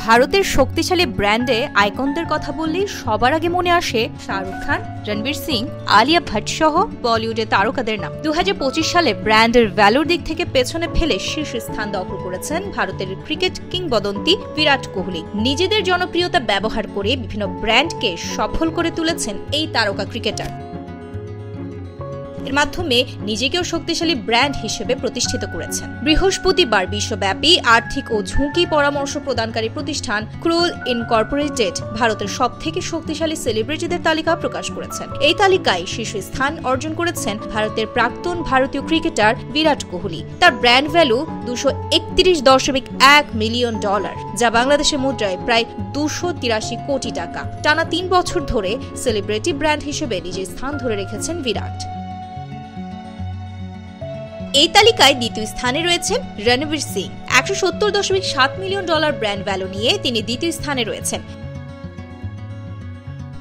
ভারতের শক্তিশালী ব্র্যান্ডে আইকনদের কথা বললেই সবার আগে মনে আসে শাহরুখ খান, রণবীর সিং, আলিয়া ভাট সহ বলিউডের তারকাদের নাম। 2025 সালে ব্র্যান্ডের ভ্যালুর দিক থেকে পেছনে ফেলে শীর্ষ স্থান দখল করেছেন ভারতের ক্রিকেট কিংবদন্তি বিরাট কোহলি। নিজেদের জনপ্রিয়তা ব্যবহার করে বিভিন্ন ব্র্যান্ডকে সফল করে তুলেছেন এই তারকা ক্রিকেটার। এর মাধ্যমে নিজেকেও শক্তিশালী ব্র্যান্ড হিসেবে প্রতিষ্ঠিত করেছেন। বৃহস্পতিবার বিশ্বব্যাপী আর্থিক ও ঝুঁকি পরামর্শ প্রদানকারী প্রতিষ্ঠান ক্রুল ইনকর্পোরেটেড ভারতের সবথেকে শক্তিশালী সেলিব্রিটিদের তালিকা প্রকাশ করেছেন। এই তালিকায় শীর্ষ স্থান অর্জন করেছেন ভারতের প্রাক্তন ভারতীয় ক্রিকেটার বিরাট কোহলি। তার ব্র্যান্ড ভ্যালু $231.1 মিলিয়ন, যা বাংলাদেশের মুদ্রায় প্রায় 283 কোটি টাকা। টানা 3 বছর ধরে সেলিব্রিটি ব্র্যান্ড হিসেবে নিজের স্থান ধরে রেখেছেন বিরাট। এই তালিকায় দ্বিতীয় স্থানে রয়েছেন Ranveer Singh. $170.7 million brand value নিয়ে তিনি দ্বিতীয় স্থানে রয়েছেন।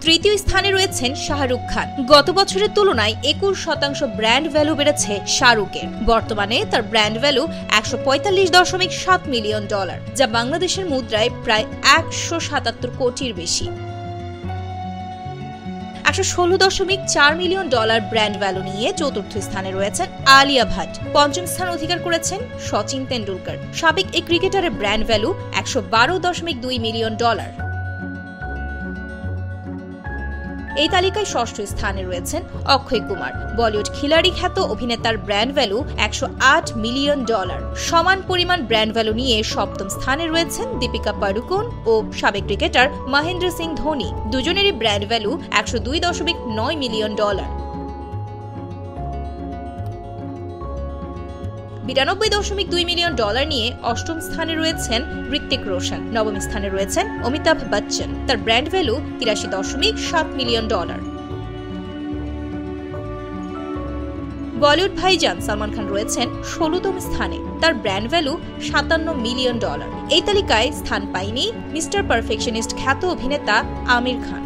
তৃতীয় স্থানে রয়েছেন শাহরুখ খান। গত বছরের তুলনায় 21% ব্র্যান্ড ভ্যালু বেড়েছে শাহরুখের। বর্তমানে তার ব্র্যান্ড ভ্যালু $145.7 মিলিয়ন, যা বাংলাদেশের মুদ্রায় প্রায় 177 কোটির বেশি। $116.4 মিলিয়ন ব্র্যান্ড ভ্যালু নিয়ে চতুর্থ স্থানে রয়েছেন আলিয়া ভাট। পঞ্চম স্থান অধিকার করেছেন সচিন তেন্ডুলকর। সাবেক এই ক্রিকেটারের ব্র্যান্ড ভ্যালু $112.2 মিলিয়ন। এই তালিকায় ষষ্ঠ স্থানে রয়েছেন অক্ষয় কুমার। বলিউড খিলাড়ি খ্যাত অভিনেতার ব্র্যান্ড ভ্যালু $108 মিলিয়ন। সমান পরিমাণ ব্র্যান্ড ভ্যালু নিয়ে সপ্তম স্থানে রয়েছেন দীপিকা পাড়ুকোন ও সাবেক ক্রিকেটার মহেন্দ্র সিং ধোনি। দুজনেরই ব্র্যান্ড ভ্যালু $102.9 মিলিয়ন। $92.2 মিলিয়ন নিয়ে অষ্টম স্থানে রয়েছেন ঋত্বিক রোশন। নবম স্থানে রয়েছেন অমিতাভ বচ্চন। তার ব্র্যান্ড ভ্যালু $83.7 মিলিয়ন। বলিউড ভাইজান সালমান খান রয়েছেন 16তম স্থানে। তার ব্র্যান্ড ভ্যালু $57 মিলিয়ন। এই তালিকায় স্থান পায়নি মিস্টার পারফেকশনিস্ট খ্যাত অভিনেতা আমির খান।